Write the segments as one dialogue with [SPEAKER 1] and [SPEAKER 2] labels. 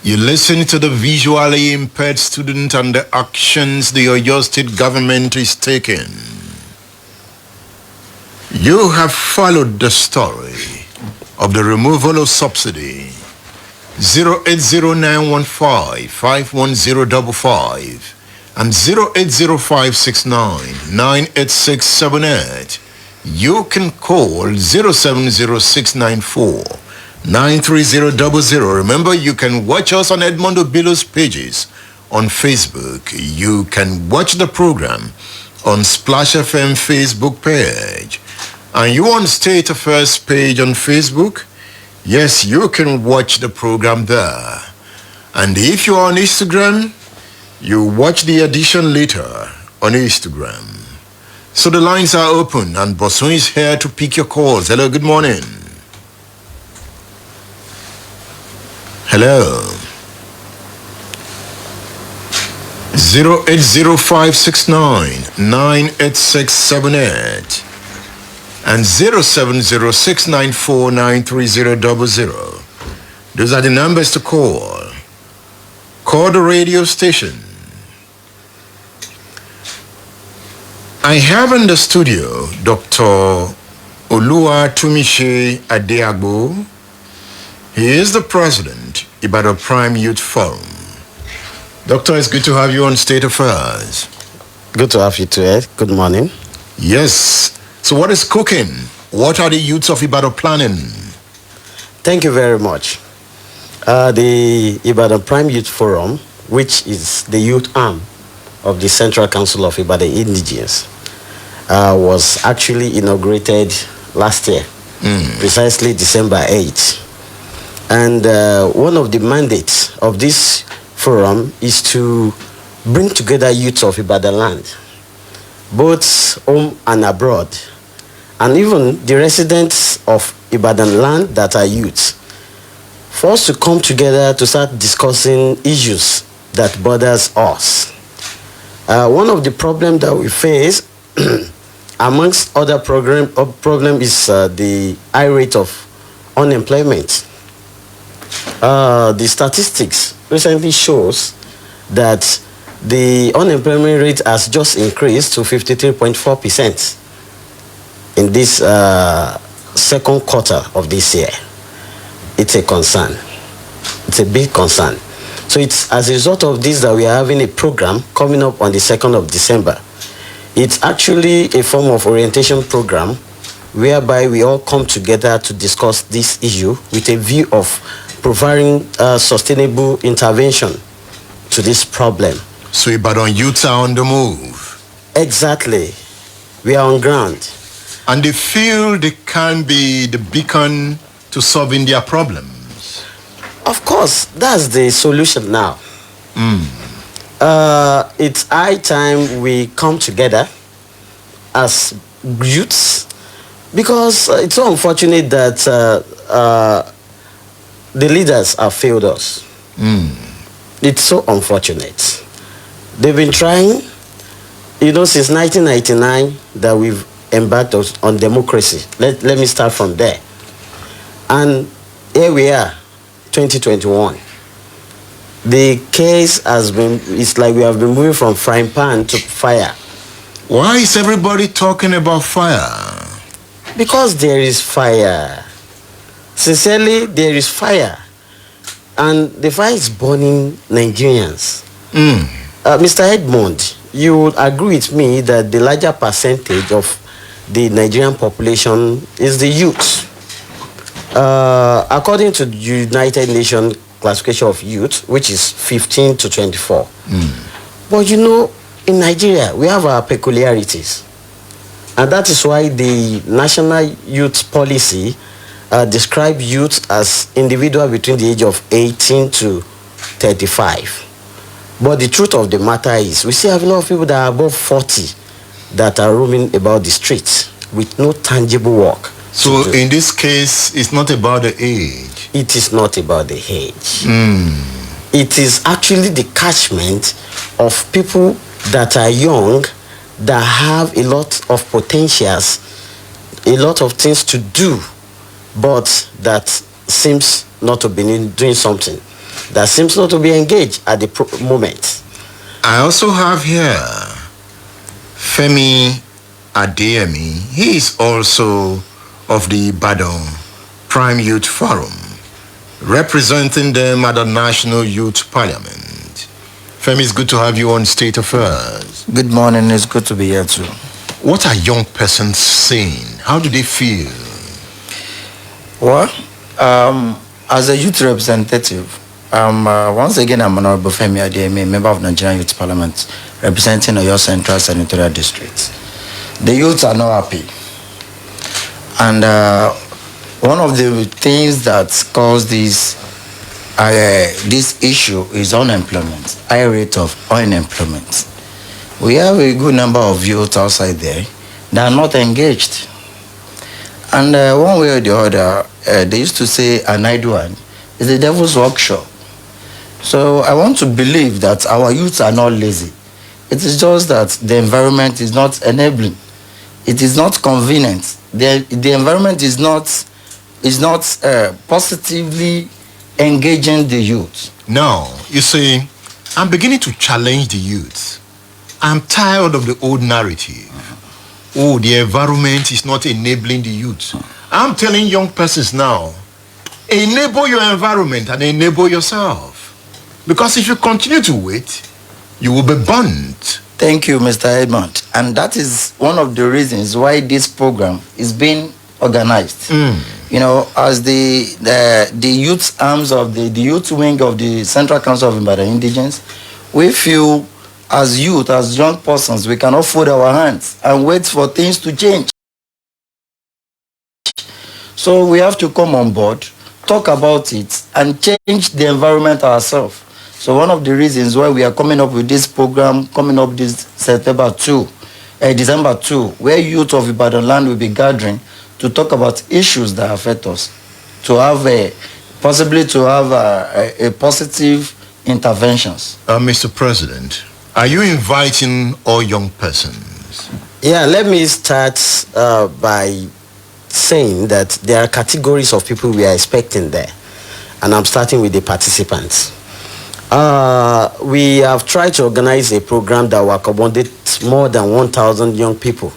[SPEAKER 1] You listen to the visually impaired student and the actions the Oyo State government is taking. You have followed the story of the removal of subsidy 08091551055 and 08056998678. You can call 0706949300. Remember, you can watch us on Edmund Obilo's pages on Facebook. You can watch the program on Splash FM Facebook page. And you on State Affairs page on Facebook? Yes, you can watch the program there. And if you're on Instagram, you watch the edition later on Instagram. So the lines are open and Bosun is here to pick your calls. Hello, good morning. Hello. 08056998678 and 0706949300. Those are the numbers to call. Call the radio station. I have in the studio Dr. Tunmise Adeagbo. He is the president, IBADAN Prime Youth Forum. Doctor, it's good to have you on State Affairs.
[SPEAKER 2] Good to have you too, Ed. Good morning.
[SPEAKER 1] Yes. So what is cooking? What are the youths of IBADAN planning?
[SPEAKER 2] Thank you very much. The IBADAN Prime Youth Forum, which is the youth arm of the Central Council of IBADAN Indigenes, was actually inaugurated last year, precisely December 8th. And one of the mandates of this forum is to bring together youths of IBADAN land, both home and abroad, and even the residents of IBADAN land that are youths, for us to come together to start discussing issues that bothers us. One of the problems that we face, amongst other problem is the high rate of unemployment. The statistics recently shows that the unemployment rate has just increased to 53.4% in this second quarter of this year. It's a concern. It's a big concern. So it's as a result of this that we are having a program coming up on the 2nd of December. It's actually a form of orientation program whereby we all come together to discuss this issue with a view of providing sustainable intervention to this problem.
[SPEAKER 1] So IBADAN youths are on the move.
[SPEAKER 2] Exactly. We are on ground.
[SPEAKER 1] And they feel they can be the beacon to solving their problems.
[SPEAKER 2] Of course, that's the solution now. It's high time we come together as youths, because it's so unfortunate that the leaders have failed us. It's so unfortunate. They've been trying, since 1999 that we've embarked on democracy. Let me start from there. And here we are, 2021. The case it's like we have been moving from frying pan to fire.
[SPEAKER 1] Why is everybody talking about fire?
[SPEAKER 2] Because there is fire. Sincerely, there is fire. And the fire is burning Nigerians. Mr. Edmund, you would agree with me that the larger percentage of the Nigerian population is the youth. According to the United Nations classification of youth, which is 15 to 24. But in Nigeria, we have our peculiarities. And that is why the National Youth Policy describe youth as individuals between the age of 18 to 35. But the truth of the matter is, we still have a lot of people that are above 40 that are roaming about the streets with no tangible work.
[SPEAKER 1] So in this case, it's not about the age.
[SPEAKER 2] It is not about the age. It is actually the catchment of people that are young, that have a lot of potentials, a lot of things to do, but that seems not to be doing something. that seems not to be engaged at the moment.
[SPEAKER 1] I also have here Femi Adeagbo. He is also of the IBADAN Prime Youth Forum, representing them at the National Youth Parliament. Femi, it's good to have you on State Affairs.
[SPEAKER 3] Good morning. It's good to be here too.
[SPEAKER 1] What are young persons saying? How do they feel?
[SPEAKER 3] Well, as a youth representative, once again, I'm Honorable Femi Adeagbo, member of Nigerian Youth Parliament, representing Oyo Central Senatorial District. The youth are not happy. And one of the things that caused this issue is unemployment, high rate of unemployment. We have a good number of youth outside there that are not engaged. And one way or the other, they used to say an idle one is the devil's workshop. So I want to believe that our youth are not lazy. It is just that the environment is not enabling. It is not convenient. The environment is not positively engaging the youth.
[SPEAKER 1] Now, you see, I'm beginning to challenge the youth. I'm tired of the old narrative. Oh, the environment is not enabling the youth. I'm telling young persons now, enable your environment and enable yourself. Because if you continue to wait, you will be burnt.
[SPEAKER 3] Thank you, Mr. Edmund. And that is one of the reasons why this program is being organized. You know, as the youth arms of the youth wing of the Central Council of IBADAN Indigenes, we feel as youth, as young persons, we cannot fold our hands and wait for things to change. So we have to come on board, talk about it, and change the environment ourselves. So one of the reasons why we are coming up with this program, coming up this December 2, where youth of Ibadan land will be gathering to talk about issues that affect us, to have possibly to have a positive interventions.
[SPEAKER 1] Mr. President, are you inviting all young persons?
[SPEAKER 2] Yeah, let me start by saying that there are categories of people we are expecting there. And I'm starting with the participants. We have tried to organize a program that will accommodate more than 1,000 young people.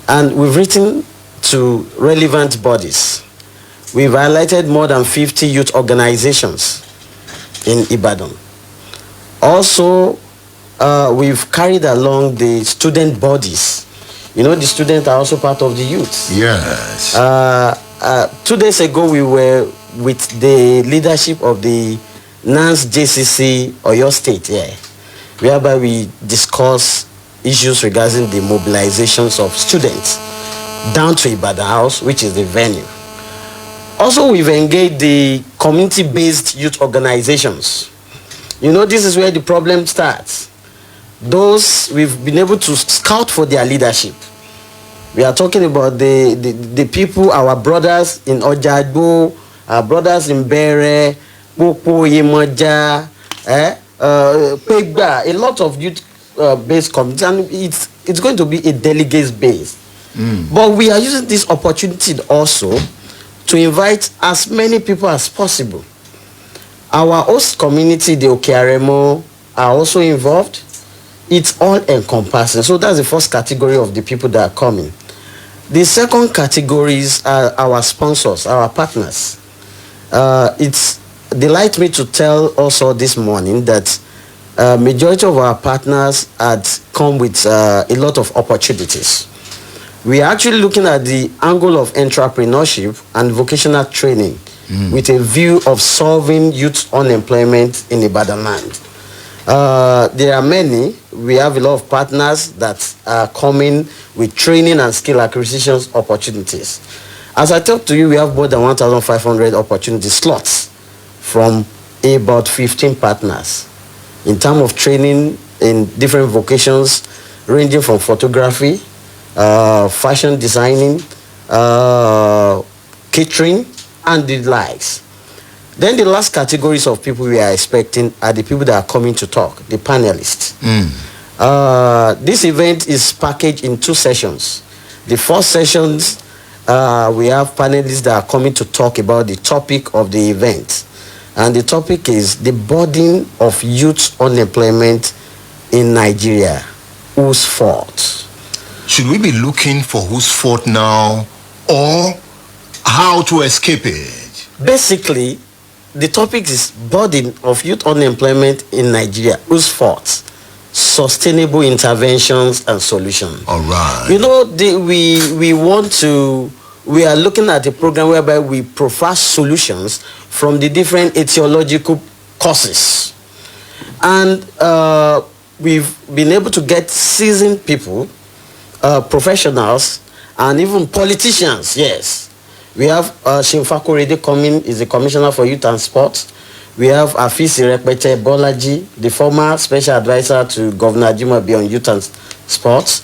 [SPEAKER 2] And we've written to relevant bodies. We've highlighted more than 50 youth organizations in Ibadan. Also, we've carried along the student bodies. You know, the students are also part of the youth.
[SPEAKER 1] Yes.
[SPEAKER 2] 2 days ago, we were with the leadership of the NANS JCC Oyo State, whereby we discuss issues regarding the mobilizations of students down to Ibadan House, which is the venue. Also, we've engaged the community-based youth organizations. You know, this is where the problem starts. Those we've been able to scout for their leadership. We are talking about the people, our brothers in Adeagbo, our brothers in Bere, Popo, Yemoja, Pegba, a lot of youth-based communities, and it's going to be a delegate-based. But we are using this opportunity also to invite as many people as possible. Our host community, the Okearemo, are also involved. It's all encompassing. So that's the first category of the people that are coming. The second categories are our sponsors, our partners. It's delight me to tell also this morning that majority of our partners had come with a lot of opportunities. We are actually looking at the angle of entrepreneurship and vocational training with a view of solving youth unemployment in Ibadan land. There are many. We have a lot of partners that are coming with training and skill acquisitions opportunities. As I talk to you, we have more than 1,500 opportunity slots from about 15 partners in terms of training in different vocations, ranging from photography, fashion designing, catering, and the likes. Then the last categories of people we are expecting are the people that are coming to talk, the panelists. This event is packaged in 2 sessions. The first sessions, we have panelists that are coming to talk about the topic of the event. And the topic is the burden of youth unemployment in Nigeria. Whose fault?
[SPEAKER 1] Should we be looking for whose fault now, or how to escape it?
[SPEAKER 2] Basically, the topic is burden of youth unemployment in Nigeria. Whose fault? Sustainable interventions and solutions.
[SPEAKER 1] All right.
[SPEAKER 2] You know, we are looking at a program whereby we provide solutions from the different etiological causes. And we've been able to get seasoned people, professionals, and even politicians, yes. We have Shimfa Korede coming, is the Commissioner for Youth and Sports. We have Afisi Repete Bolaji, the former Special Advisor to Governor Ajimobi on Youth and Sports.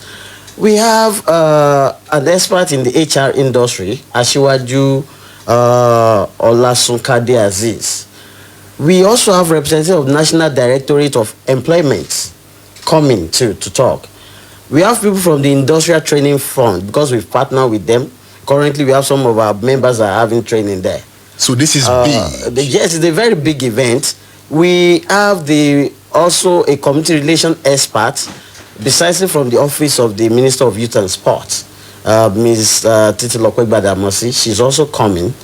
[SPEAKER 2] We have an expert in the HR industry, Ashiwaju Olasunkade Aziz. We also have representative of National Directorate of Employment coming to talk. We have people from the Industrial Training Fund because we've partnered with them. Currently, we have some of our members that are having training there.
[SPEAKER 1] So this is big.
[SPEAKER 2] Yes, it's a very big event. We have also a community relation expert, besides from the office of the Minister of Youth and Sports, Ms. IBADAN. She's also coming.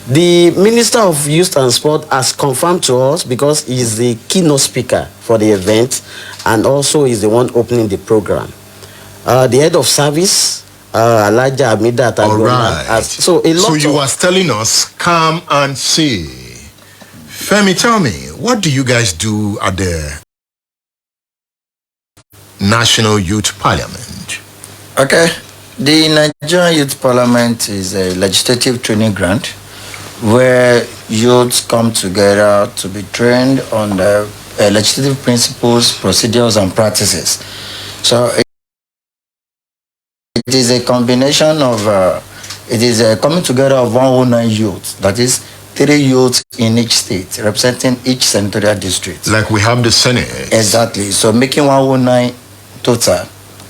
[SPEAKER 2] The Minister of Youth and Sport has confirmed to us because he's the keynote speaker for the event and also is the one opening the program. The head of service, Elijah Amida.
[SPEAKER 1] All right.
[SPEAKER 2] So
[SPEAKER 1] you was telling us, come and see. Femi, tell me, what do you guys do at the National Youth Parliament?
[SPEAKER 3] Okay. The Nigerian Youth Parliament is a legislative training grant where youths come together to be trained on the legislative principles, procedures, and practices. So it is a combination of, it is a coming together of 109 youths, that is 3 youths in each state, representing each senatorial district.
[SPEAKER 1] Like we have the Senate.
[SPEAKER 3] Exactly. So making 109 total.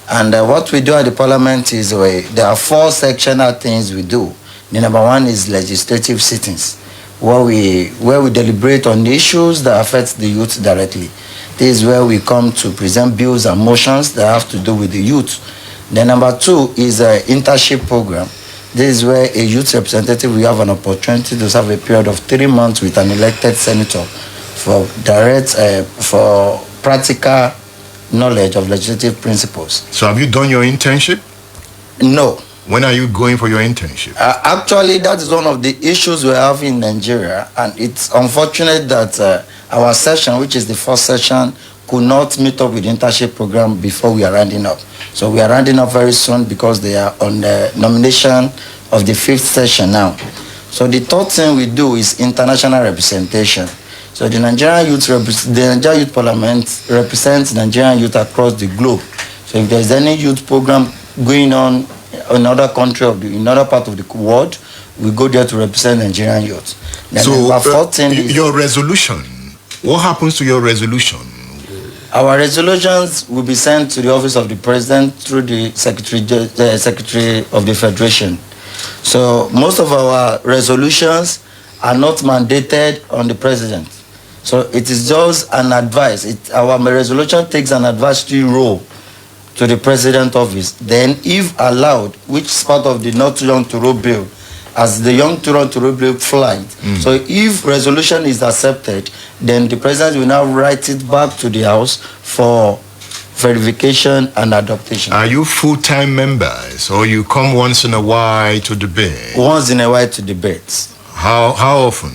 [SPEAKER 3] And what we do at the Parliament is there are 4 sectional things we do. The number 1 is legislative sittings, where we deliberate on the issues that affect the youth directly. This is where we come to present bills and motions that have to do with the youth. Then number 2 is an internship program. This is where a youth representative will have an opportunity to serve a period of 3 months with an elected senator for for practical knowledge of legislative principles.
[SPEAKER 1] So have you done your internship?
[SPEAKER 3] No.
[SPEAKER 1] When are you going for your internship?
[SPEAKER 3] Actually, that is one of the issues we have in Nigeria, and it's unfortunate that our session, which is the first session, could not meet up with the internship program before we are rounding up. So we are rounding up very soon because they are on the nomination of the 5th session now. So the third thing we do is international representation. So the Nigerian Youth Parliament represents Nigerian youth across the globe. So if there's any youth program going on in another country in another part of the world, we go there to represent Nigerian youth. Then
[SPEAKER 1] so your resolution, what happens to your resolution?
[SPEAKER 3] Our resolutions will be sent to the office of the president through the secretary of the federation. So most of our resolutions are not mandated on the president. So it is just an advice. Our resolution takes an advisory role to the president office. Then, if allowed, which is part of the Not Too Young to Roll bill, as the Young to Run to Roll bill flight. So if resolution is accepted, then the president will now write it back to the House for verification and adoption.
[SPEAKER 1] Are you full-time members, or you come once in a while to debate?
[SPEAKER 3] Once in a while to debate.
[SPEAKER 1] How often?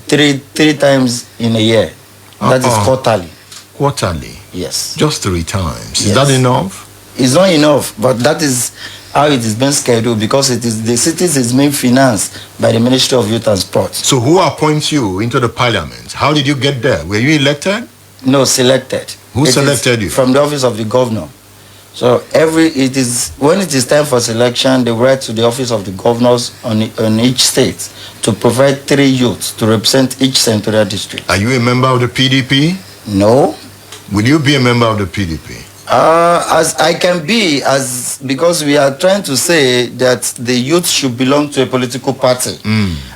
[SPEAKER 3] Three times in a year. That is quarterly.
[SPEAKER 1] Quarterly?
[SPEAKER 3] Yes.
[SPEAKER 1] Just 3 times.
[SPEAKER 3] Yes.
[SPEAKER 1] Is that enough?
[SPEAKER 3] It's not enough, but that is how it is being scheduled, because it is the cities is being financed by the Ministry of Youth and Sports.
[SPEAKER 1] So who appoints you into the parliament? How did you get there? Were you elected?
[SPEAKER 3] No, selected.
[SPEAKER 1] Who selected you?
[SPEAKER 3] From the office of the governor. So when it is time for selection, they write to the office of the governors on each state to provide 3 youths to represent each senatorial district.
[SPEAKER 1] Are you a member of the PDP?
[SPEAKER 3] No.
[SPEAKER 1] Will you be a member of the PDP?
[SPEAKER 3] As I can be, because we are trying to say that the youth should belong to a political party.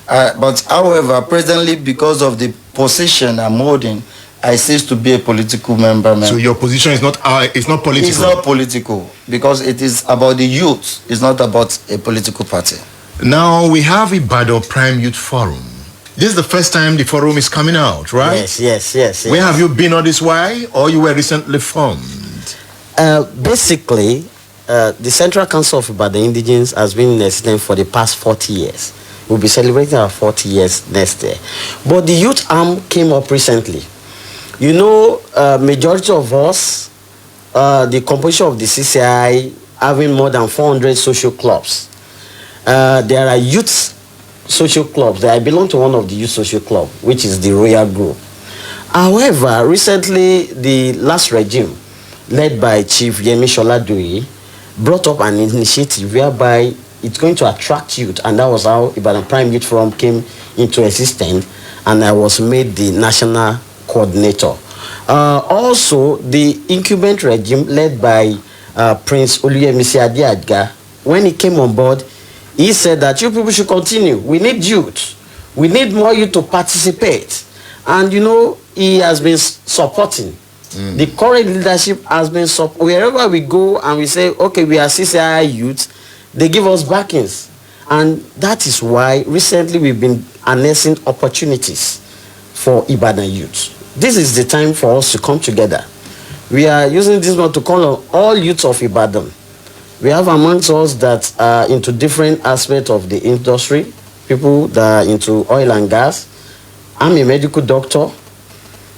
[SPEAKER 3] But however, presently, because of the position I'm holding, I cease to be a political member.
[SPEAKER 1] So your position is not it's not political?
[SPEAKER 3] It's not political because it is about the youth. It's not about a political party.
[SPEAKER 1] Now we have Ibadan Prime Youth Forum. This is the first time the forum is coming out, right?
[SPEAKER 2] Yes.
[SPEAKER 1] Where have you been all this while, or you were recently formed?
[SPEAKER 2] Basically, the Central Council of Ibadan Indigenes has been in existence for the past 40 years. We'll be celebrating our 40 years next year. But the youth arm came up recently. You know, majority of us, the composition of the CCII having more than 400 social clubs. There are youth social clubs. I belong to one of the youth social clubs, which is the Royal Group. However, recently, the last regime, led by Chief Yemi Sholadui, brought up an initiative whereby it's going to attract youth, and that was how Ibadan Prime Youth Forum came into existence, and I was made the national coordinator. Also, the incumbent regime led by Prince Tunmise Adeagbo, when he came on board, he said that you people should continue. We need youth. We need more youth to participate. And you know, he has been supporting. The current leadership has been supporting. Wherever we go and we say, okay, we are CCII youth, they give us backings. And that is why recently we've been announcing opportunities for Ibadan youth. This is the time for us to come together. We are using this one to call on all youths of Ibadan. We have amongst us that are into different aspects of the industry, people that are into oil and gas. I'm a medical doctor,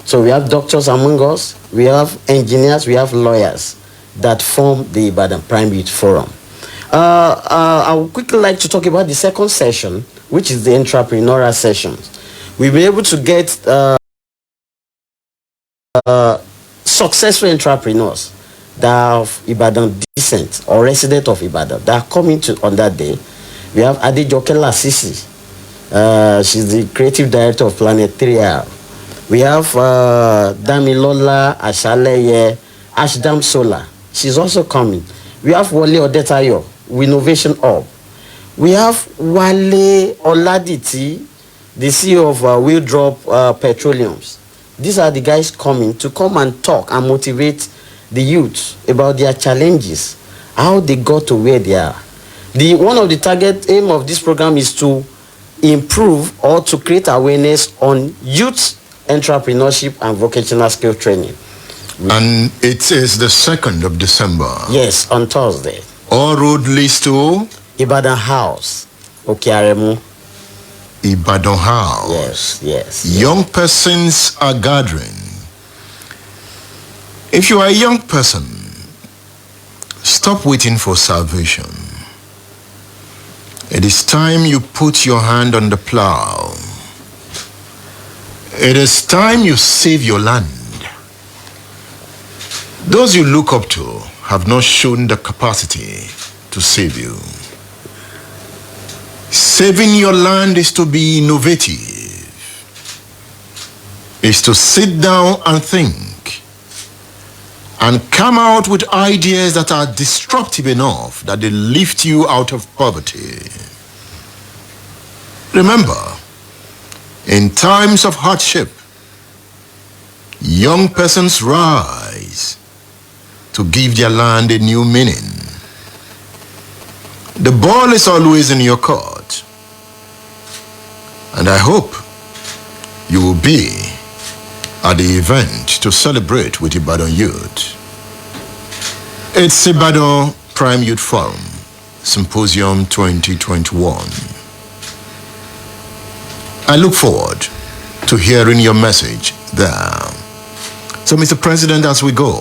[SPEAKER 2] so we have doctors among us, we have engineers, we have lawyers that form the Ibadan Prime Youth Forum. I would quickly like to talk about the second session, which is the entrepreneurial sessions. We'll be able to get successful entrepreneurs that are of Ibadan descent or resident of Ibadan that are coming to on that day. We have Adejoke Lasisi. She's the creative director of Planet 3R. We have Damilola Ashaleye Ashdam Solar. She's also coming. We have Wale Odetayo, Innovation Hub. We have Wale Oladiti, the CEO of Wheeldrop Petroleums. These are the guys coming to come and talk and motivate the youth about their challenges, how they got to where they are. One of the target aim of this program is to improve or to create awareness on youth entrepreneurship and vocational skill training.
[SPEAKER 1] And it is the 2nd of December.
[SPEAKER 2] Yes, on Thursday.
[SPEAKER 1] All road leads to
[SPEAKER 2] Ibadan House, Okearemu.
[SPEAKER 1] Ibadan House.
[SPEAKER 2] Yes.
[SPEAKER 1] Young persons are gathering. If you are a young person, stop waiting for salvation. It is time you put your hand on the plow. It is time you save your land. Those you look up to have not shown the capacity to save you. Saving your land is to be innovative. Is to sit down and think and come out with ideas that are disruptive enough that they lift you out of poverty. Remember, in times of hardship, young persons rise to give their land a new meaning. The ball is always in your court, and I hope you will be at the event to celebrate with Ibadan Youth. It's Ibadan Prime Youth Forum, Symposium 2021. I look forward to hearing your message there. So, Mr. President, as we go,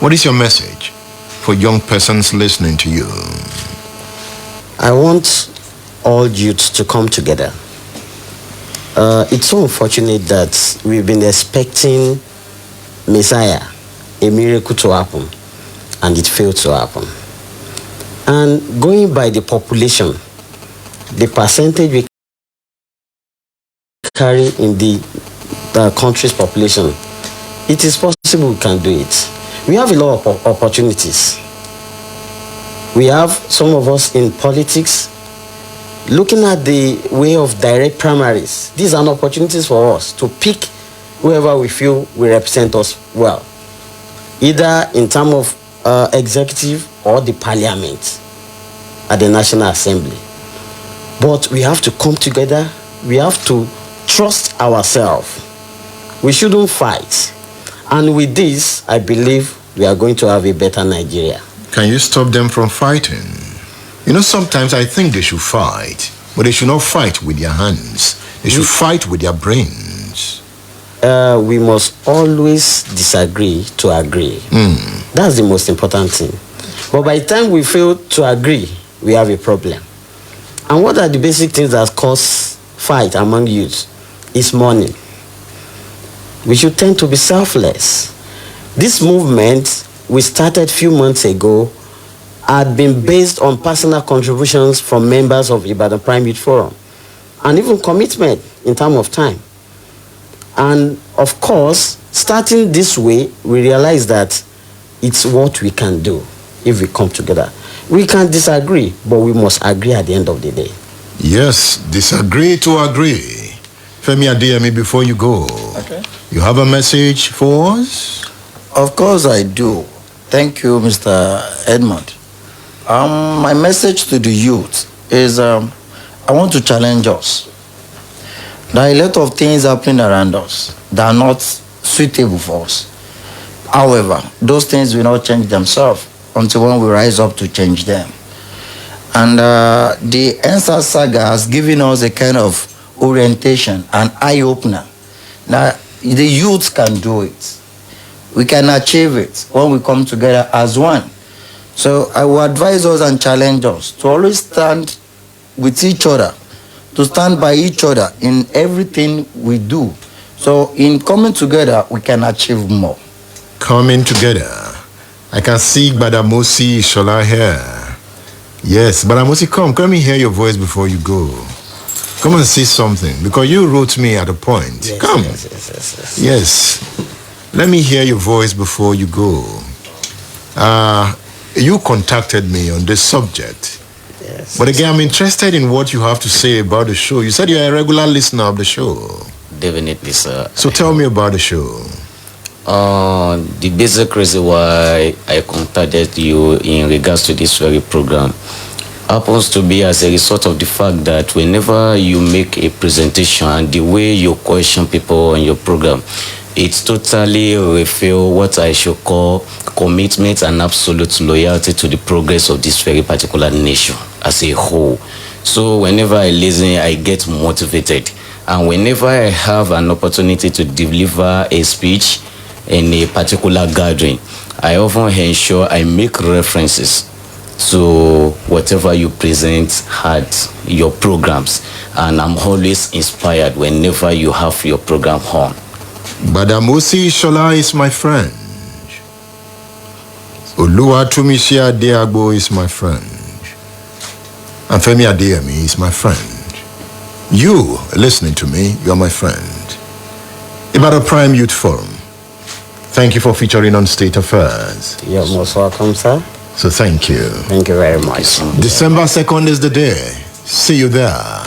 [SPEAKER 1] what is your message for young persons listening to you?
[SPEAKER 2] I want all youths to come together. It's so unfortunate that we've been expecting Messiah, a miracle to happen, and it failed to happen. And going by the population, the percentage we carry in the country's population, it is possible we can do it. We have a lot of opportunities. We have some of us in politics. looking at the way of direct primaries, these are opportunities for us to pick whoever we feel will represent us well, either in terms of executive or the parliament at the National Assembly. But we have to come together. We have to trust ourselves. We shouldn't fight. And with this, I believe we are going to have a better Nigeria.
[SPEAKER 1] Can you stop them from fighting? You know, sometimes I think they should fight, but they should not fight with their hands. They should fight with their brains.
[SPEAKER 2] We must always disagree to agree. That's the most important thing. But by the time we fail to agree, we have a problem. And what are the basic things that cause fight among youth? It's money. We should tend to be selfless. This movement we started a few months ago had been based on personal contributions from members of IBADAN Prime Youth Forum and even commitment in terms of time. And of course, starting this way, we realize that it's what we can do if we come together. We can disagree, but we must agree at the end of the day.
[SPEAKER 1] Yes, disagree to agree. Femi Adeyemi, before you go,
[SPEAKER 3] Okay.
[SPEAKER 1] you have a message for us?
[SPEAKER 3] Of course I do. Thank you, Mr. Edmund. My message to the youth is I want to challenge us. There are a lot of things happening around us that are not suitable for us. However, those things will not change themselves until when we rise up to change them. And the ENSA saga has given us a kind of orientation, an eye-opener. Now, the youth can do it. We can achieve it when we come together as one. So I will advise us and challenge us to always stand with each other, to stand by each other in everything we do. So in coming together, we can achieve more.
[SPEAKER 1] Coming together. I can see Badamosi Shola here. Yes, Badamosi, come. Let me hear your voice before you go. Come and see something, because you wrote me at a point.
[SPEAKER 2] Yes,
[SPEAKER 1] Come.
[SPEAKER 2] Yes.
[SPEAKER 1] Let me hear your voice before you go. You contacted me on this subject.
[SPEAKER 2] Yes.
[SPEAKER 1] But again, I'm interested in what you have to say about the show. You said you're a regular listener of the show.
[SPEAKER 4] Definitely, sir.
[SPEAKER 1] So tell me about the show.
[SPEAKER 4] The basic reason why I contacted you in regards to this very program happens to be as a result of the fact that whenever you make a presentation and the way you question people on your program, it totally reveals what I should call commitment and absolute loyalty to the progress of this very particular nation as a whole. So whenever I listen, I get motivated. And whenever I have an opportunity to deliver a speech in a particular gathering, I often ensure I make references to whatever you present at your programs. And I'm always inspired whenever you have your program on.
[SPEAKER 1] Badamosi Shola is my friend. Tunmise Adeagbo is my friend. And Femi Adeyemi is my friend. You, listening to me, you're my friend. IBADAN Prime Youth Forum. Thank you for featuring on State Affairs.
[SPEAKER 2] You're most welcome, sir.
[SPEAKER 1] So thank you.
[SPEAKER 2] Thank you very much.
[SPEAKER 1] December 2nd is the day. See you there.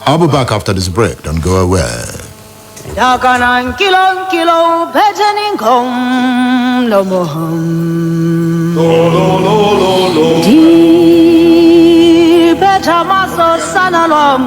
[SPEAKER 1] I'll be back after this break. Don't go away.
[SPEAKER 5] Dakanan kilo petening kom no moham. Di beta maso sanalom.